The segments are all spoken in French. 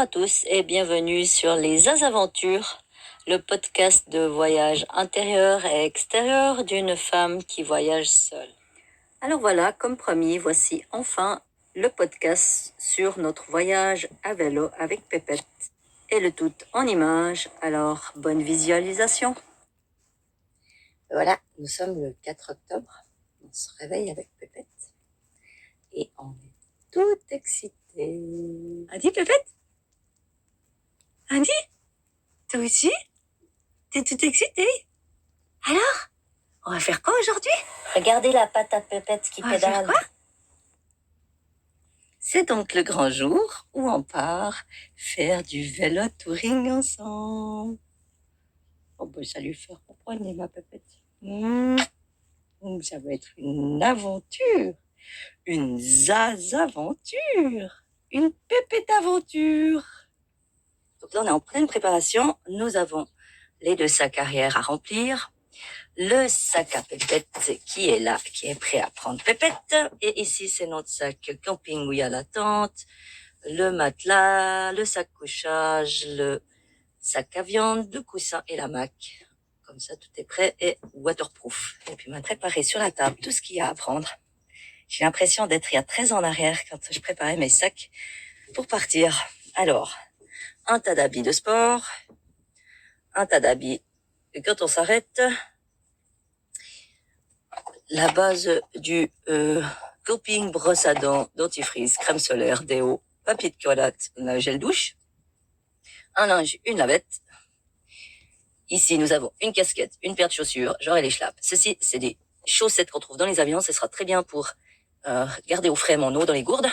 à tous et bienvenue sur Les Aventures, le podcast de voyage intérieur et extérieur d'une femme qui voyage seule. Alors voilà, comme promis, voici enfin le podcast sur notre voyage à vélo avec Pépette et le tout en images. Alors, bonne visualisation. Voilà, nous sommes le 4 octobre, on se réveille avec Pépette et on est tout excité. Adi, Pépette? Adi? Toi aussi? T'es toute excitée? Alors? On va faire quoi aujourd'hui? Regardez la patte à Pépette qui pédale. On va faire quoi? C'est donc le grand jour où on part faire du vélo touring ensemble. Oh ben ça lui faire comprendre ma Pépette. Donc ça va être une aventure. Une zazaventure. Une Pépette aventure. Donc là on est en pleine préparation. Nous avons les 2 sacs arrière à remplir. Le sac à Pépette qui est là, qui est prêt à prendre Pépette. Et ici, c'est notre sac camping où il y a la tente, le matelas, le sac couchage, le sac à viande, le coussin et la mac. Comme ça, tout est prêt et waterproof. Et puis, on a préparé sur la table tout ce qu'il y a à prendre. J'ai l'impression d'être il y a 13 ans en arrière quand je préparais mes sacs pour partir. Alors, un tas d'habits de sport, un tas d'habits quand on s'arrête, la base du coping, brosse à dents, dentifrice, crème solaire, déo, papier de toilette, gel douche, un linge, une lavette. Ici, nous avons une casquette, une paire de chaussures, j'aurai les schlaps. Ceci, c'est des chaussettes qu'on trouve dans les avions. Ce sera très bien pour garder au frais mon eau dans les gourdes.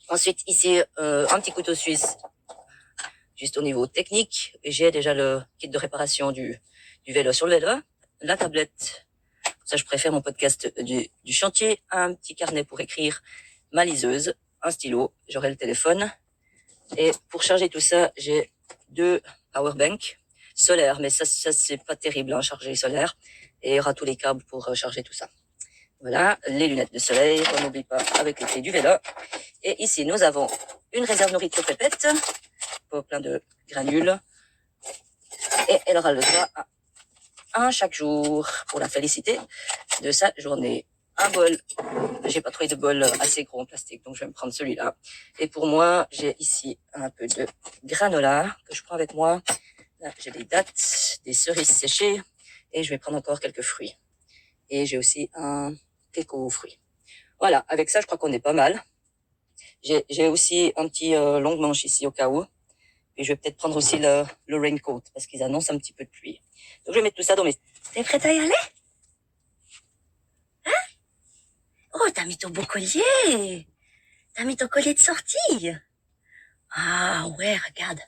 Ensuite, ici, un petit couteau suisse, juste au niveau technique. J'ai déjà le kit de réparation du vélo sur le vélo. La tablette. Ça, je préfère mon podcast du chantier, un petit carnet pour écrire, ma liseuse, un stylo, j'aurai le téléphone. Et pour charger tout ça, j'ai 2 powerbanks solaires, mais ça c'est pas terrible, hein, charger solaire. Et il y aura tous les câbles pour charger tout ça. Voilà, les lunettes de soleil, on n'oublie pas, avec les clés du vélo. Et ici, nous avons une réserve nourriture Pépette, pour plein de granules. Et elle aura le droit à un chaque jour pour la féliciter de sa journée. Un bol. J'ai pas trouvé de bol assez gros en plastique, donc je vais me prendre celui-là. Et pour moi, j'ai ici un peu de granola que je prends avec moi. Là, j'ai des dattes, des cerises séchées et je vais prendre encore quelques fruits. Et j'ai aussi un cake aux fruits. Voilà, avec ça, je crois qu'on est pas mal. J'ai aussi un petit longue manche ici au cas où. Et je vais peut-être prendre aussi le raincoat parce qu'ils annoncent un petit peu de pluie. Donc je vais mettre tout ça dans mes... T'es prête à y aller? Hein? Oh, t'as mis ton beau collier. T'as mis ton collier de sortie. Ah ouais, regarde.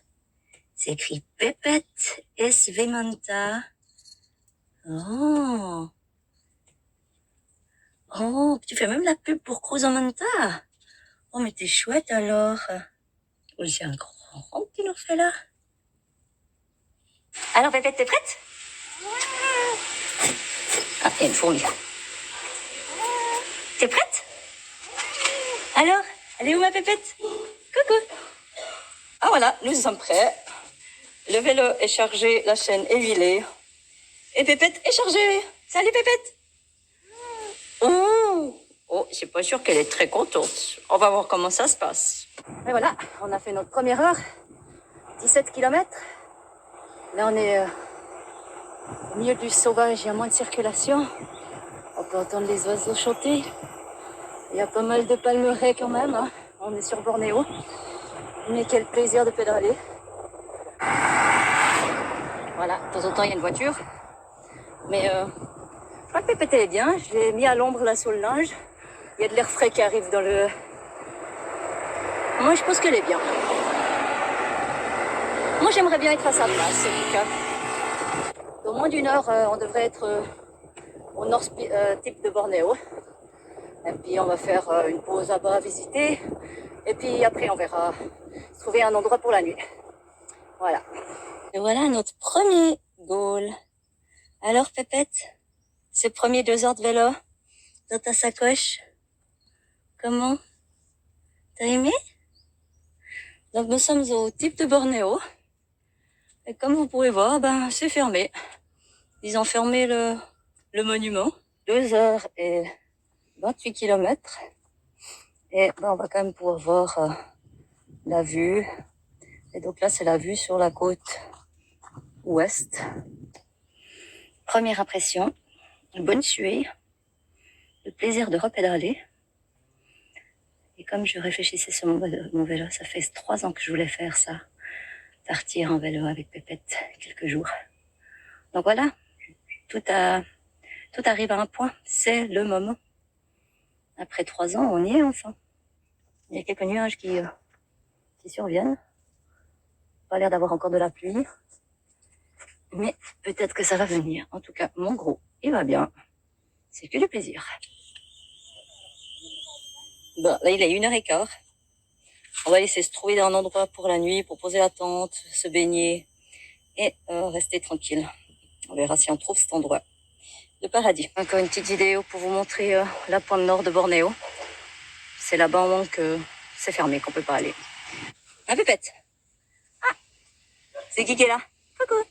C'est écrit Pépette Svemanta. Oh. Oh, tu fais même la pub pour Cruzamanta. Oh, mais t'es chouette alors. Oh, j'ai un grand rond qui nous fait là. Alors, Pépette, t'es prête? Ah, il y a une fourmi. T'es prête? Alors, elle est où ma Pépette? Coucou. Ah voilà, nous sommes prêts. Le vélo est chargé, la chaîne est huilée. Et Pépette est chargée. Salut Pépette. Oh, je suis pas sûre qu'elle est très contente. On va voir comment ça se passe. Et voilà, on a fait notre première heure. 17 km. Là, on est au milieu du sauvage, il y a moins de circulation. On peut entendre les oiseaux chanter. Il y a pas mal de palmeraies quand même, hein. On est sur Bornéo. Mais quel plaisir de pédaler. Voilà, de temps en temps il y a une voiture. Mais je crois que Pépette est bien. Je l'ai mis à l'ombre là sous le linge. Il y a de l'air frais qui arrive dans le... Moi je pense qu'elle est bien. Moi j'aimerais bien être à sa place en tout cas. Dans moins d'une heure, on devrait être au nord type de Bornéo. Et puis on va faire une pause là-bas à visiter. Et puis après on verra trouver un endroit pour la nuit. Voilà. Et voilà notre premier goal. Alors Pépette, ce premier 2 heures de vélo dans ta sacoche, comment? T'as aimé? Donc nous sommes au type de Bornéo. Et comme vous pouvez voir, c'est fermé. Ils ont fermé le monument. 2 heures et 28 kilomètres. Et on va quand même pouvoir voir la vue. Et donc là, c'est la vue sur la côte ouest. Première impression, une bonne suée, le plaisir de repédaler. Et comme je réfléchissais sur mon vélo, ça fait 3 ans que je voulais faire ça. Partir en vélo avec Pépette quelques jours. Donc voilà, tout arrive à un point. C'est le moment. Après 3 ans, on y est enfin. Il y a quelques nuages qui surviennent. Pas l'air d'avoir encore de la pluie. Mais peut-être que ça va venir. En tout cas, mon gros, il va bien. C'est que du plaisir. Bon, là, il est 1h15. On va laisser se trouver dans un endroit pour la nuit, pour poser la tente, se baigner et rester tranquille. On verra si on trouve cet endroit de paradis. Encore une petite vidéo pour vous montrer la pointe nord de Bornéo. C'est là-bas que c'est fermé, qu'on peut pas aller. Ah, Pépette. Ah, c'est qui est là? Coucou.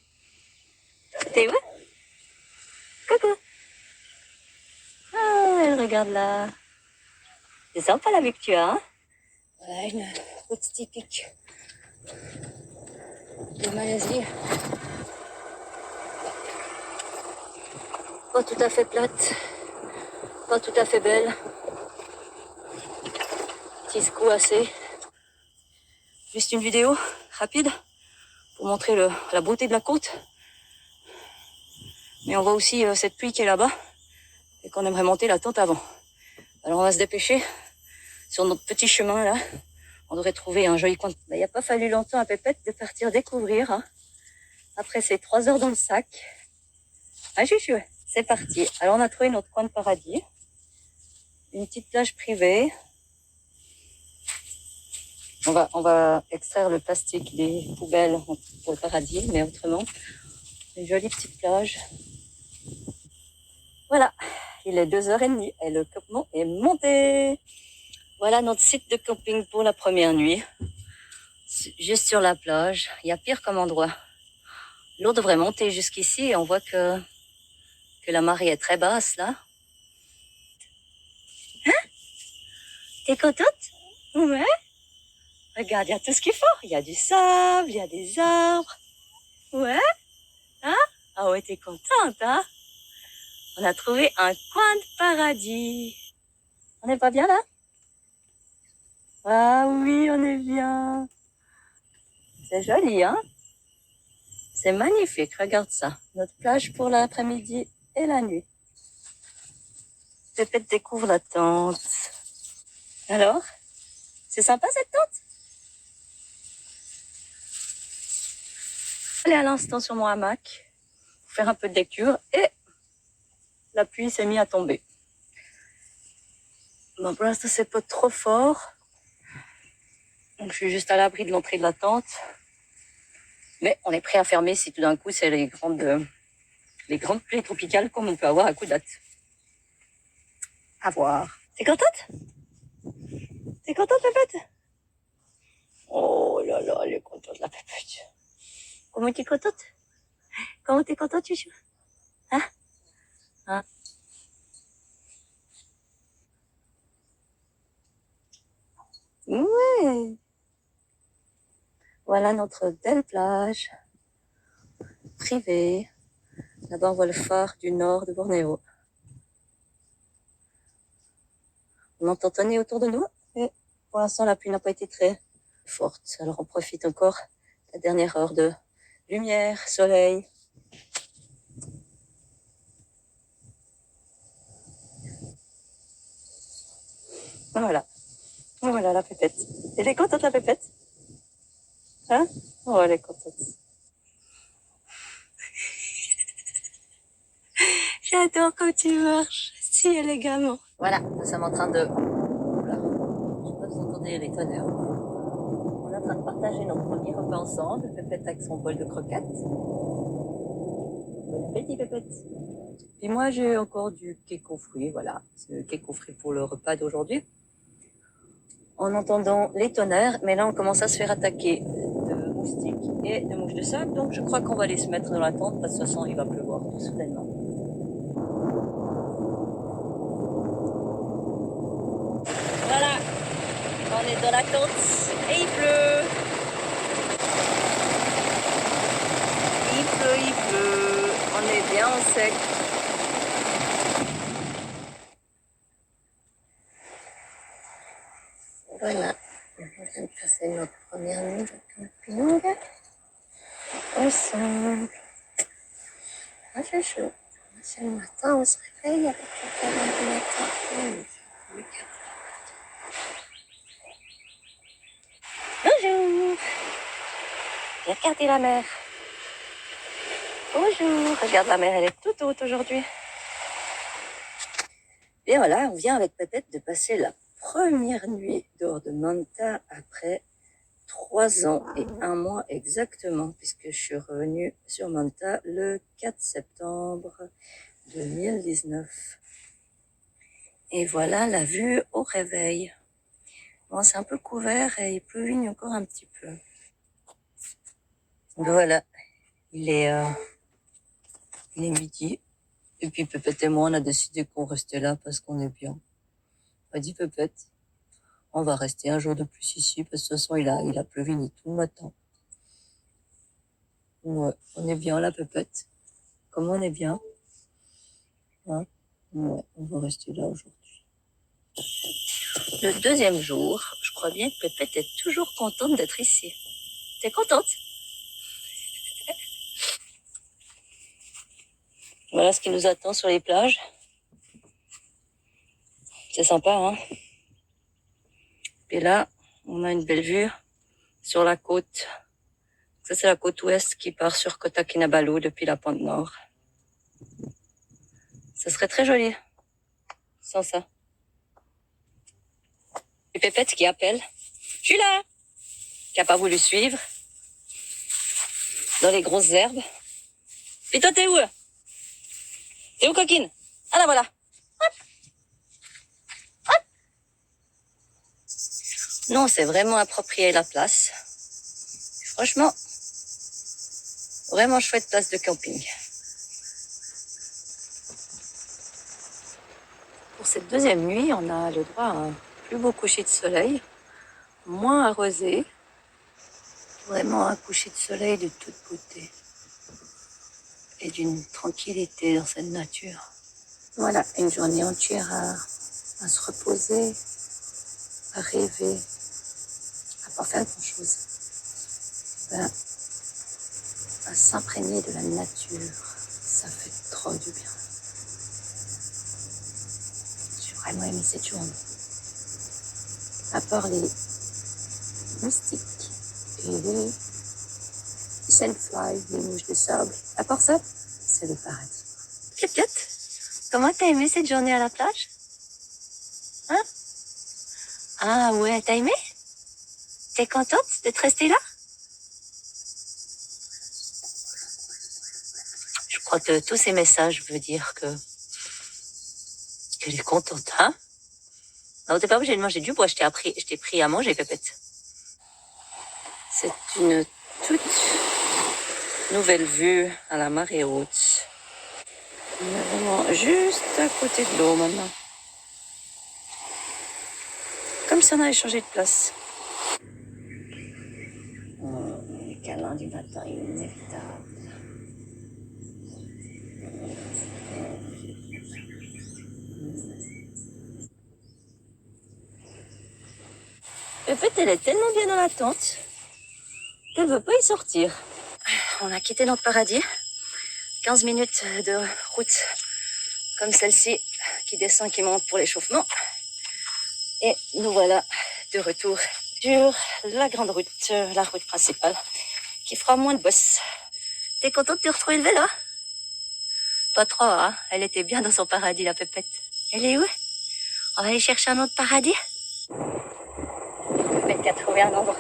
T'es où? Coucou. Ah, elle regarde là. C'est sympa la vue que tu as, hein? Voilà une route typique de Malaisie. Pas tout à fait plate, pas tout à fait belle. Petit secouassé. Juste une vidéo rapide pour montrer la beauté de la côte. Mais on voit aussi cette pluie qui est là-bas et qu'on aimerait monter la tente avant. Alors on va se dépêcher sur notre petit chemin là. On devrait trouver un joli coin. Il n'y a pas fallu longtemps à Pépette de partir découvrir. Hein. Après ces 3 heures dans le sac. Ah, chouchou, c'est parti. Alors on a trouvé notre coin de paradis. Une petite plage privée. On va extraire le plastique des poubelles pour le paradis, mais autrement, une jolie petite plage. Voilà, il est 2h30 et le campement est monté. Voilà notre site de camping pour la première nuit. Juste sur la plage, il y a pire comme endroit. L'eau devrait monter jusqu'ici et on voit que la marée est très basse là. Hein? T'es contente? Ouais. Regarde, il y a tout ce qu'il faut. Il y a du sable, il y a des arbres. Ouais. Hein? Ah ouais, t'es contente, hein? On a trouvé un coin de paradis. On n'est pas bien là? Ah oui, on est bien. C'est joli, hein? C'est magnifique, regarde ça. Notre plage pour l'après-midi et la nuit. Pépette découvre la tente. Alors? C'est sympa cette tente? Allez à l'instant sur mon hamac pour faire un peu de lecture et la pluie s'est mise à tomber. Bon, pour l'instant, c'est pas trop fort. Donc, je suis juste à l'abri de l'entrée de la tente. Mais on est prêt à fermer si tout d'un coup, c'est les grandes pluies tropicales comme on peut avoir à Coudat. À voir. T'es contente? T'es contente, Pépette? Oh là là, elle est contente, la Pépette. Comment t'es contente? Comment t'es contente, Chouchou? Hein? Hein? Ouais. Voilà notre belle plage privée. Là-bas, on voit le phare du nord de Bornéo. On entend tonner autour de nous, et pour l'instant, la pluie n'a pas été très forte. Alors, on profite encore de la dernière heure de lumière, soleil. Voilà. Voilà la Pépette. Elle est contente, la Pépette? Hein? Oh, elle est contente. J'adore quand tu marches si élégamment. Voilà, nous sommes en train de... Oula, je sais pas si vous entendez les tonnerres. On est en train de partager notre premier repas ensemble. Pépette avec son bol de croquettes. Bon appétit, Pépette. Et moi, j'ai encore du cake aux fruits, voilà. C'est le cake aux fruits pour le repas d'aujourd'hui. en entendant les tonnerres, mais là on commence à se faire attaquer de moustiques et de mouches de sable, donc je crois qu'on va aller se mettre dans la tente, parce que de toute façon il va pleuvoir tout soudainement. Voilà, on est dans la tente et il pleut. Il pleut, on est bien au sec. Voilà, on vient de passer notre première nuit de camping. Ensemble. Ah, c'est chaud. C'est le matin, on se réveille avec le câlin du matin. Bonjour. Regardez la mer. Bonjour. Regarde la mer, elle est toute haute aujourd'hui. Et voilà, on vient avec Pépette de passer la première nuit dehors de Manta après 3 ans et 1 mois exactement, puisque je suis revenue sur Manta le 4 septembre 2019. Et voilà la vue au réveil. Bon, c'est un peu couvert et il pleuvigne encore un petit peu. Voilà, il est midi. Et puis Pépette et moi, on a décidé qu'on restait là parce qu'on est bien. On a dit Pépette, on va rester un jour de plus ici parce que de toute façon, il a pleuvigné tout le matin. Ouais, on est bien là, Pépette. Comment on est bien? Hein? Ouais, on va rester là aujourd'hui. Le deuxième jour, je crois bien que Pépette est toujours contente d'être ici. T'es contente? Voilà ce qui nous attend sur les plages. C'est sympa, hein? Et là, on a une belle vue sur la côte. Ça, c'est la côte ouest qui part sur Kota Kinabalu depuis la pointe nord. Ça serait très joli sans ça. Et Pépette qui appelle. Je suis là! Qui a pas voulu suivre. Dans les grosses herbes. Et toi, t'es où? T'es où, coquine? Ah là, voilà. Hop. Hop. Non, c'est vraiment approprié la place. Franchement, vraiment chouette place de camping. Pour cette deuxième nuit, on a le droit à un plus beau coucher de soleil, moins arrosé, vraiment un coucher de soleil de toute beauté et d'une tranquillité dans cette nature. Voilà, une journée entière à se reposer, à rêver, à pas faire grand-chose. À s'imprégner de la nature, ça fait trop du bien. J'ai vraiment aimé cette journée. À part les moustiques et les sandflies, les mouches de sable. À part ça, c'est le paradis. Piette, comment t'as aimé cette journée à la plage? Hein? Ah ouais, t'as aimé? T'es contente d'être restée là? Je crois que tous ces messages veulent dire qu'elle est contente, hein? Non, t'es pas obligé de manger du bois, je t'ai pris à manger, Pépette. C'est une toute nouvelle vue à la marée haute. On est vraiment juste à côté de l'eau maintenant. Comme si on avait changé de place. Oh, les câlins du matin inévitables. Pépette, elle est tellement bien dans la tente qu'elle veut pas y sortir. On a quitté notre paradis. 15 minutes de route comme celle-ci qui descend, qui monte pour l'échauffement. Et nous voilà de retour sur la grande route, la route principale, qui fera moins de boss. T'es contente de retrouver le vélo? Pas trop, hein? Elle était bien dans son paradis, la Pépette. Elle est où? On va aller chercher un autre paradis? Pépette qui a trouvé un endroit,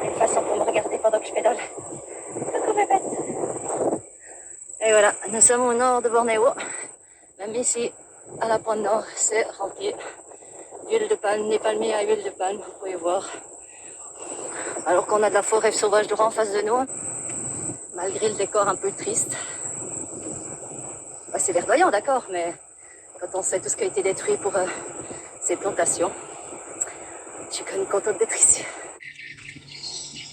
une façon pour me regarder pendant que je pédale. Coucou Pépette. Et voilà, nous sommes au nord de Bornéo. Même ici, à la pointe nord, c'est rempli d'huile de palme, les palmiers à huile de palme, vous pouvez voir. Alors qu'on a de la forêt sauvage droit en face de nous, malgré le décor un peu triste. Bah, c'est verdoyant, d'accord, mais quand on sait tout ce qui a été détruit pour ces plantations, je suis quand même contente d'être ici.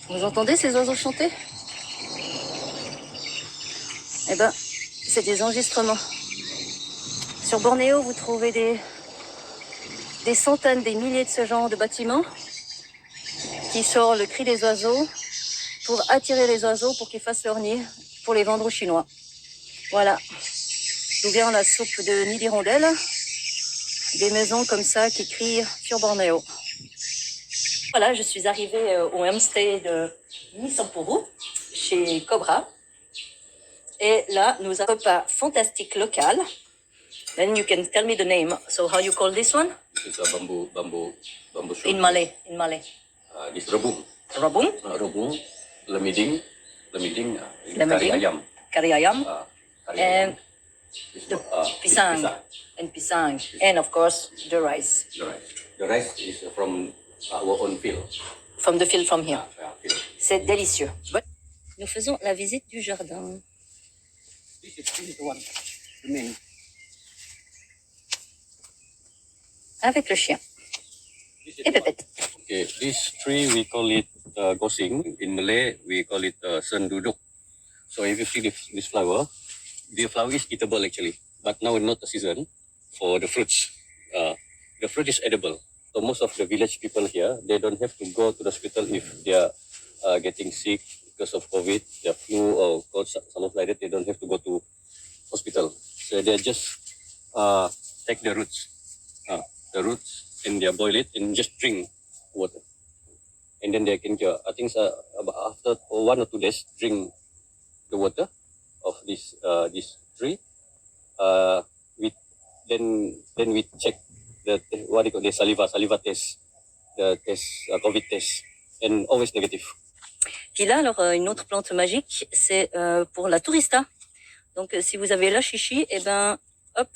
Vous entendez ces oiseaux chanter? Eh ben, c'est des enregistrements. Sur Bornéo, vous trouvez des centaines, des milliers de ce genre de bâtiments qui sortent le cri des oiseaux pour attirer les oiseaux pour qu'ils fassent leur nid pour les vendre aux Chinois. Voilà. D'où vient la soupe de nid d'hirondelle. Des maisons comme ça qui crient sur Bornéo. Voilà, je suis arrivée au homestay de Nisampuru, chez Cobra. Et là, nous avons un repas fantastique local. Then you can tell me the name. So how you call this one? This is a bamboo shoot. In Malay. This rebung. Rabung, Rebung, lemiding, Lemiding. kari ayam. kari ayam, Kari and ayam. This the is, pisang. And pisang. And of course, the rice. The rice. The rice is from our own field. From the field from here. Field. C'est délicieux. Nous faisons la visite du jardin. This is the one. The main. Avec le chien. Et Pépette. Okay, this tree we call it gosing. In Malay, we call it senduduk. So if you see this flower, the flower is eatable actually, but now not the season for the fruits. The fruit is edible. So most of the village people here, they don't have to go to the hospital if they are getting sick because of COVID, the flu or cold, something like that. They don't have to go to hospital. So they just take the roots, and they boil it and just drink water. And then they can cure. I think after 1 or 2 days, drink the water of this tree. Then we check the what do you call the saliva test, the test COVID test, and always negative. Puis là, alors, une autre plante magique, c'est pour la tourista. Donc, si vous avez la chichi, eh ben, hop,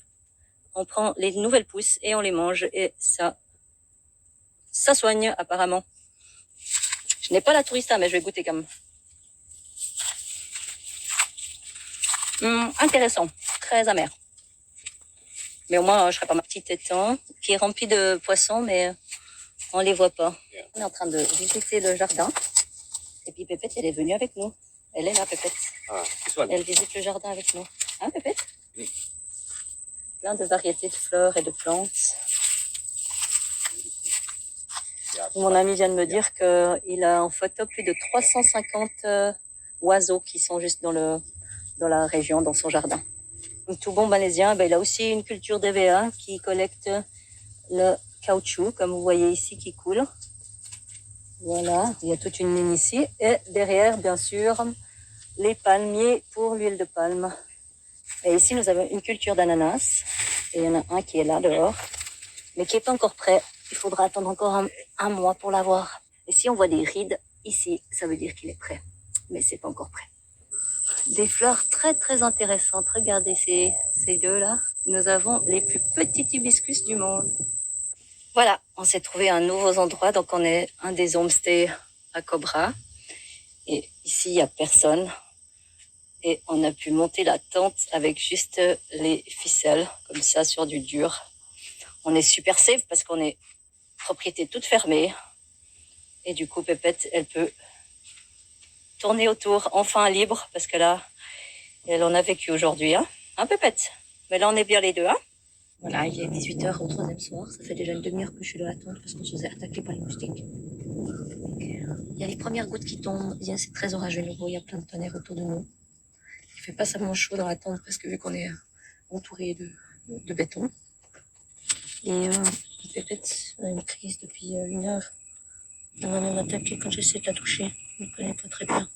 on prend les nouvelles pousses et on les mange. Et ça soigne apparemment. Je n'ai pas la tourista, mais je vais goûter quand même. Intéressant, très amer. Mais au moins, je serai pas ma petite étang qui est remplie de poissons, mais on les voit pas. Yeah. On est en train de visiter le jardin. Et puis Pépette, elle est venue avec nous. Elle est là, Pépette. Elle visite le jardin avec nous. Hein, Pépette? Oui. Plein de variétés de fleurs et de plantes. Mon ami vient de me dire qu'il a en photo plus de 350 oiseaux qui sont juste dans la région, dans son jardin. Donc, tout bon malaisien, il a aussi une culture d'EVA qui collecte le caoutchouc, comme vous voyez ici, qui coule. Voilà, il y a toute une ligne ici. Et derrière, bien sûr, les palmiers pour l'huile de palme. Et ici, nous avons une culture d'ananas. Et il y en a un qui est là, dehors, mais qui n'est pas encore prêt. Il faudra attendre encore un mois pour l'avoir. Et si on voit des rides ici, ça veut dire qu'il est prêt. Mais c'est pas encore prêt. Des fleurs très très intéressantes. Regardez ces deux-là. Nous avons les plus petits hibiscus du monde. Voilà, on s'est trouvé un nouveau endroit. Donc on est un des homestays à Cobra. Et ici, il n'y a personne. Et on a pu monter la tente avec juste les ficelles, comme ça, sur du dur. On est super safe parce qu'on est propriété toute fermée. Et du coup, Pépette, elle peut tourner autour, enfin libre, parce que là, elle en a vécu aujourd'hui. Hein, Pépette? Mais là, on est bien les deux. Hein. Voilà, il est 18h au 3e soir. Ça fait déjà une demi-heure que je suis dans la tente parce qu'on se faisait attaquer par les moustiques. Il y a les premières gouttes qui tombent. C'est très orageux nouveau. Il y a plein de tonnerres autour de nous. Il fait pas seulement chaud dans la tente parce que vu qu'on est entouré de béton. Et Pépette a une crise depuis 1 heure. Elle m'a même attaqué quand j'essaie de la toucher. Je ne connais pas très bien.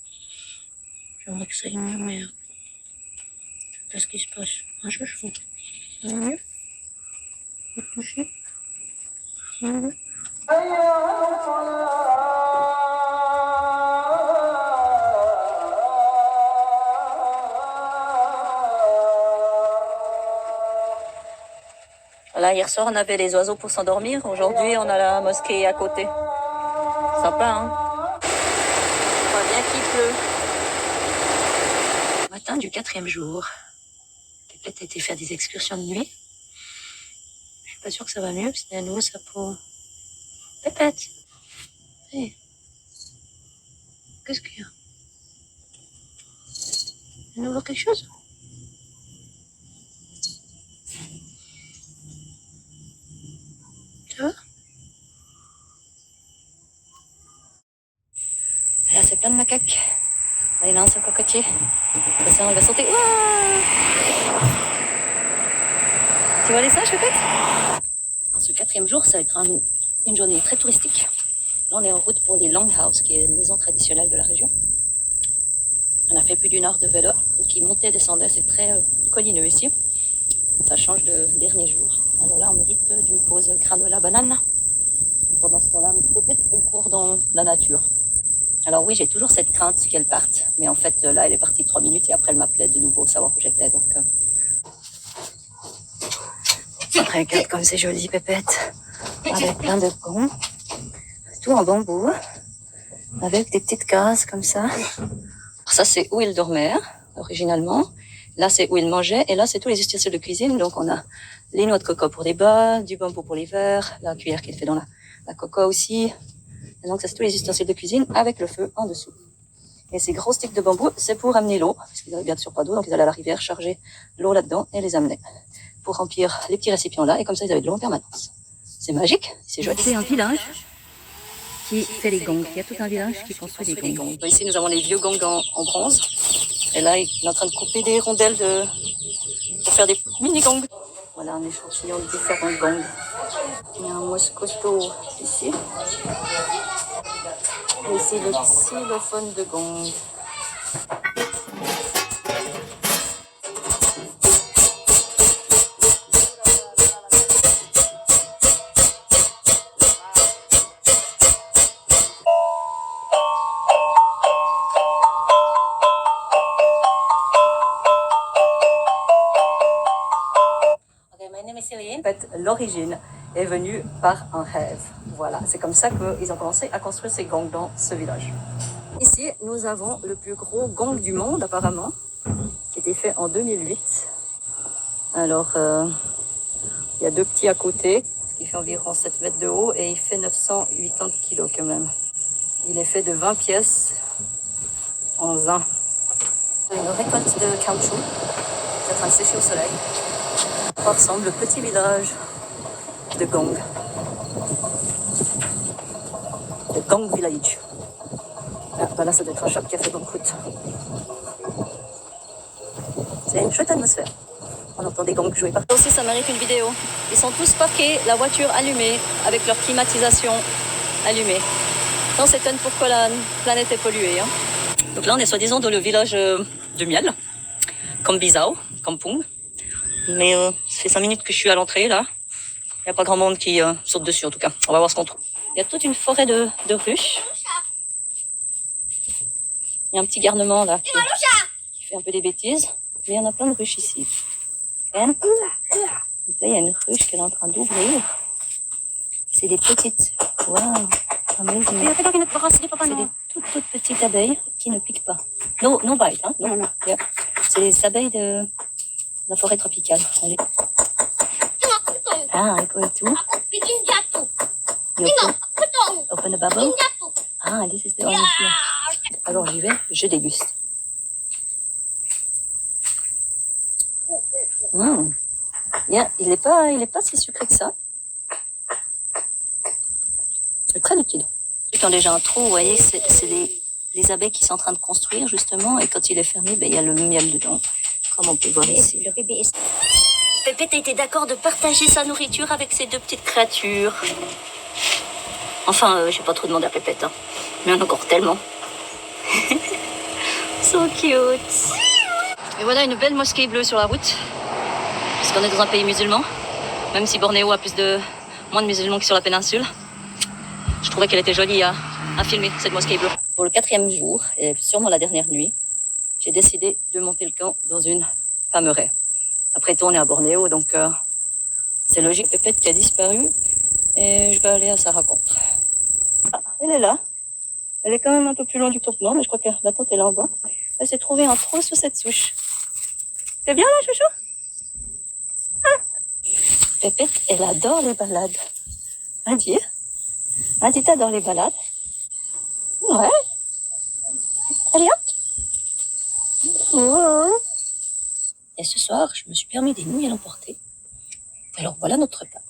J'aimerais que ça aille mieux, mais qu'est-ce qui se passe? Un chouchou. Ça va mieux? Vous touchez? Voilà, hier soir, on avait les oiseaux pour s'endormir. Aujourd'hui, on a la mosquée à côté. Sympa, hein? On voit bien qu'il pleut. Matin du 4e jour. Pépette a été faire des excursions de nuit. Je suis pas sûre que ça va mieux, parce qu'il y a un nouveau sapot. Pépette! Hey. Qu'est-ce qu'il y a? Un nouveau quelque chose? Ça va? Là, c'est plein de macaques. Là, il y en a un sur le cocotier. Attention, il va sauter. Ouah! Tu vois les singes, peut-être? En ce 4e jour, ça va être une journée très touristique. Là, on est en route pour les Longhouse, qui est une maison traditionnelle de la région. On a fait plus d'une heure de vélo, qui montait et descendait. C'est très collineux ici. Ça change de dernier jour. Alors là, on mérite d'une pause granola banane. Et pendant ce temps-là, Pépette, elle court dans la nature. Alors oui, j'ai toujours cette crainte qu'elle parte. Mais en fait, là, elle est partie 3 minutes et après, elle m'appelait de nouveau, savoir où j'étais. Donc, regarde comme c'est joli, Pépette. Avec plein de gonds. Tout en bambou. Avec des petites cases comme ça. Alors ça, c'est où il dormait, originalement. Là, c'est où il mangeait. Et là, c'est tous les ustensiles de cuisine. Donc, on a les noix de coco pour les bas, du bambou pour les verres, la cuillère qu'il fait dans la coco aussi. Et donc, ça, c'est tous les ustensiles de cuisine avec le feu en dessous. Et ces gros sticks de bambou, c'est pour amener l'eau. Parce qu'ils n'avaient bien sûr pas d'eau. Donc, ils allaient à la rivière chercher l'eau là-dedans et les amener. Pour remplir les petits récipients là. Et comme ça, ils avaient de l'eau en permanence. C'est magique. C'est joli. C'est un village qui fait les gongs. Il y a tout un village qui construit des gongs. Ici, nous avons les vieux gongs en bronze. Et là, il est en train de couper des rondelles pour faire des mini-gongs. Voilà un échantillon de différents gongs. Il y a un mousse costaud ici. Et ici, le xylophone de gong. En fait, l'origine est venue par un rêve. Voilà, c'est comme ça qu'ils ont commencé à construire ces gongs dans ce village. Ici, nous avons le plus gros gong du monde, apparemment, qui a été fait en 2008. Alors, il y a 2 petits à côté, ce qui fait environ 7 mètres de haut, et il fait 980 kilos quand même. Il est fait de 20 pièces en zinc. Une récolte de caoutchouc, qui est en train de sécher au soleil. Ça ressemble le petit village de Gong. Le Gong Village. Ah, ben là, ça doit être un shop qui a fait Bangkok. C'est une chouette atmosphère. On entend des gongs jouer partout. Aussi, ça mérite une vidéo. Ils sont tous parqués, la voiture allumée, avec leur climatisation allumée. On s'étonne pourquoi la planète est polluée. Hein. Donc là, on est soi-disant dans le village de miel, Kambizao, Kampung. Mais ça fait 5 minutes que je suis à l'entrée, là. Il n'y a pas grand monde qui saute dessus, en tout cas. On va voir ce qu'on trouve. Il y a toute une forêt de ruches. Il y a un petit garnement, là, qui fait un peu des bêtises. Mais il y en a plein de ruches ici. Et donc là, il y a une ruche qui est en train d'ouvrir. C'est des petites. Waouh! Amazing. C'est des toutes petites abeilles qui ne piquent pas. No bite, hein? Non. Yeah. C'est les abeilles de la forêt tropicale. Ah, et tout. Open the bubble. Ah, this is the orange here. Alors j'y vais, je déguste. Yeah, il est pas si sucré que ça. C'est très liquide. Ceux qui ont déjà un trou, vous voyez, c'est les abeilles qui sont en train de construire justement, et quand il est fermé, il y a le miel dedans, comme on peut voir ici. Le bébé est... Pépette a été d'accord de partager sa nourriture avec ces 2 petites créatures. Enfin, j'ai pas trop demandé à Pépette, hein. Mais il y en a encore tellement. So cute. Et voilà une belle mosquée bleue sur la route. Parce qu'on est dans un pays musulman. Même si Bornéo a moins de musulmans que sur la péninsule. Je trouvais qu'elle était jolie à filmer, cette mosquée bleue. Pour le 4e jour, et sûrement la dernière nuit, j'ai décidé de monter le camp dans une palmeraie. Après tout, on est à Bornéo, donc C'est logique, Pépette qui a disparu. Et je vais aller à sa rencontre. Ah, elle est là. Elle est quand même un peu plus loin du campement, mais je crois que la tente est là en bas. Elle s'est trouvée un trou sous cette souche. T'es bien là, chouchou? Ah. Pépette, elle adore les balades. Adi, t'adores les balades? Ouais. Allez hop. Ouais. Et ce soir, je me suis permis des nouilles à l'emporter. Alors voilà notre repas.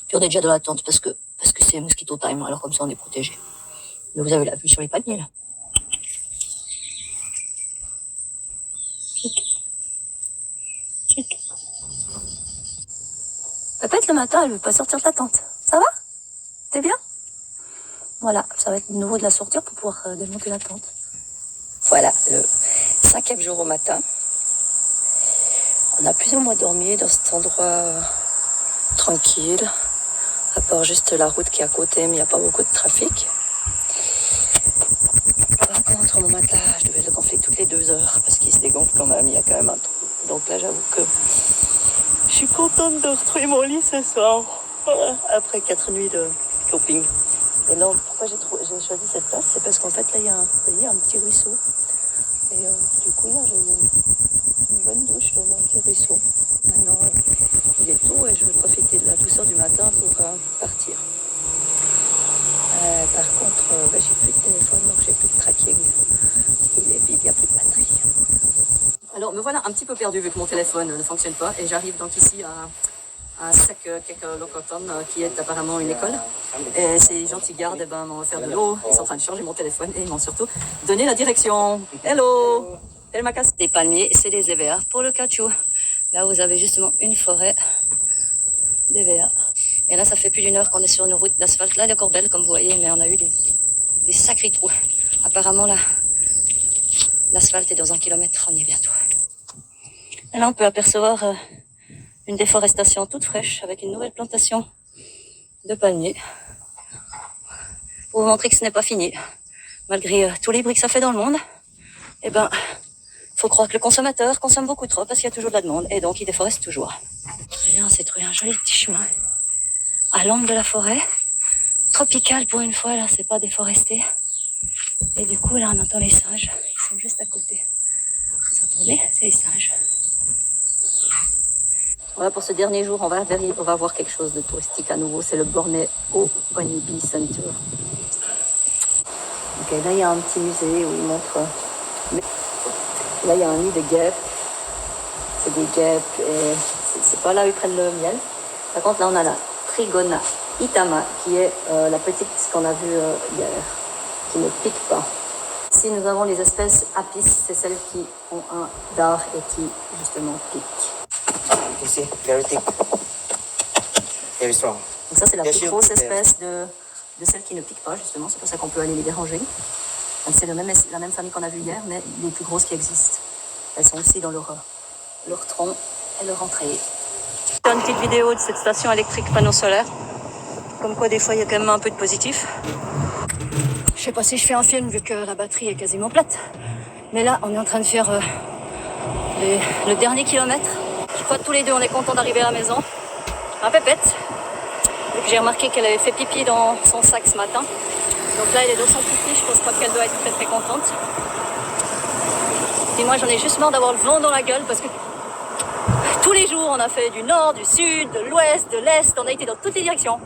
Puis on est déjà dans la tente parce que c'est mosquito time, alors comme ça on est protégé. Mais vous avez la vue sur les palmiers là. Pépette le matin, elle veut pas sortir de la tente. Ça va? T'es bien? Voilà, ça va être nouveau de la sortir pour pouvoir démonter la tente. Voilà, le 5e jour au matin. On a plus ou moins dormi dans cet endroit tranquille, à part juste la route qui est à côté, mais il n'y a pas beaucoup de trafic. Par contre, mon matelas, je devais le gonfler toutes les 2 heures parce qu'il se dégonfle quand même, il y a quand même un trou. Donc là, j'avoue que je suis contente de retrouver mon lit ce soir, après 4 nuits de camping. Et là, pourquoi j'ai choisi cette place, c'est parce qu'en fait, là, il y a un petit ruisseau. Et du coup, hier, j'ai eu une bonne douche dans mon petit ruisseau. Maintenant, il est tôt et je vais profiter de la douceur du matin pour partir. Par contre, j'ai plus de téléphone, donc j'ai plus de tracking. Il est vide, il n'y a plus de batterie. Alors, me voilà un petit peu perdu vu que mon téléphone ne fonctionne pas. Et j'arrive donc ici à Sekek-Lokoton, qui est apparemment une école. Et ces gentils gardes m'ont offert de l'eau. Ils sont en train de changer mon téléphone et ils m'ont surtout donné la direction. Hello! Des palmiers, c'est des EVA pour le caoutchouc. Là, vous avez justement une forêt d'EVA. Et là, ça fait plus d'1 heure qu'on est sur une route d'asphalte. Là, elle est encore belle, comme vous voyez, mais on a eu des sacrés trous. Apparemment, là, l'asphalte est dans 1 kilomètre, on y est bientôt. Et là, on peut apercevoir une déforestation toute fraîche avec une nouvelle plantation de palmiers. Pour vous montrer que ce n'est pas fini. Malgré tous les bruits que ça fait dans le monde, eh ben, faut croire que le consommateur consomme beaucoup trop parce qu'il y a toujours de la demande et donc il déforeste toujours. Et là, on s'est trouvé un joli petit chemin à l'ombre de la forêt, tropical pour une fois, là, c'est pas déforesté. Et du coup, là, on entend les singes, ils sont juste à côté. Vous entendez? C'est les singes. Voilà, pour ce dernier jour, on va voir quelque chose de touristique à nouveau, c'est le Borneo Honeybee Center. Ok, là, il y a un petit musée où ils montrent... Là, il y a un nid de guêpes. C'est des guêpes et c'est pas là où ils prennent le miel. Par contre, là, on a la Trigona Itama, qui est la petite qu'on a vue hier, qui ne pique pas. Ici, nous avons les espèces Apis, c'est celles qui ont un dard et qui, justement, piquent. You can see, very thick, very strong. Donc ça, c'est la plus grosse espèce de celles qui ne piquent pas, justement. C'est pour ça qu'on peut aller les déranger. Donc c'est la même famille qu'on a vue hier, mais les plus grosses qui existent. Elles sont aussi dans leur tronc et leur entrée. Une petite vidéo de cette station électrique panneau solaire. Comme quoi, des fois, il y a quand même un peu de positif. Je sais pas si je fais un film vu que la batterie est quasiment plate. Mais là, on est en train de faire le dernier kilomètre. Je crois que tous les deux, on est contents d'arriver à la maison. Un Pépette. Vu que j'ai remarqué qu'elle avait fait pipi dans son sac ce matin. Donc là, elle est dans son pipi. Je pense pas qu'elle doit être très très contente. Et moi, j'en ai juste marre d'avoir le vent dans la gueule parce que tous les jours, on a fait du nord, du sud, de l'ouest, de l'est. On a été dans toutes les directions.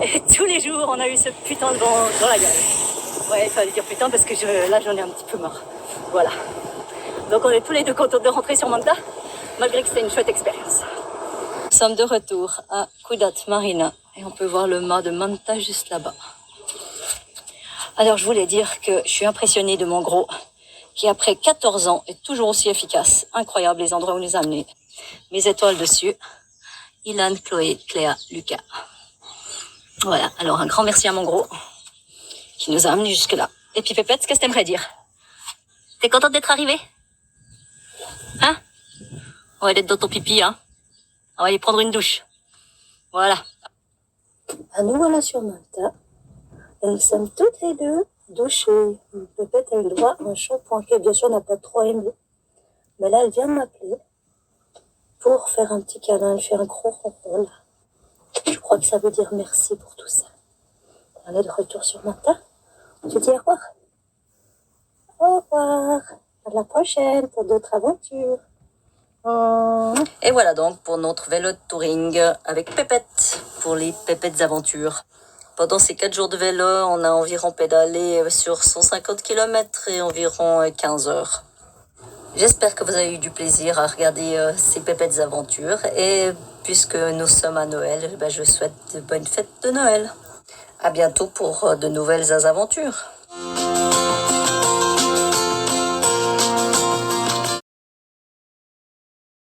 Et tous les jours, on a eu ce putain de vent dans la gueule. Ouais, il fallait dire putain parce que là, j'en ai un petit peu marre. Voilà. Donc, on est tous les deux contents de rentrer sur Manta, malgré que c'était une chouette expérience. Nous sommes de retour à Kudat Marina et on peut voir le mât de Manta juste là-bas. Alors, je voulais dire que je suis impressionnée de mon gros, qui après 14 ans est toujours aussi efficace. Incroyable les endroits où nous a amenés. Mes étoiles dessus. Ilan, Chloé, Cléa, Lucas. Voilà, alors un grand merci à mon gros, qui nous a amenés jusque-là. Et puis Pépette, qu'est-ce que t'aimerais dire? T'es contente d'être arrivée? Hein? Ouais, d'être dans ton pipi, hein? On va aller prendre une douche. Voilà. À nous voilà sur Manta. Et nous sommes toutes les deux douchées. Pépette a eu le droit à un shampoing qui, bien sûr, n'a pas trop aimé. Mais là, elle vient de m'appeler pour faire un petit câlin. Je fais un gros ronron là. Je crois que ça veut dire merci pour tout ça. On est de retour sur Manta. Je dis au revoir. Au revoir. À la prochaine pour d'autres aventures. Et voilà donc pour notre vélo de touring avec Pépette, pour les Pépettes aventures. Pendant ces 4 jours de vélo, on a environ pédalé sur 150 km et environ 15 heures. J'espère que vous avez eu du plaisir à regarder ces Pépettes aventures. Et puisque nous sommes à Noël, je souhaite de bonnes fêtes de Noël. À bientôt pour de nouvelles aventures.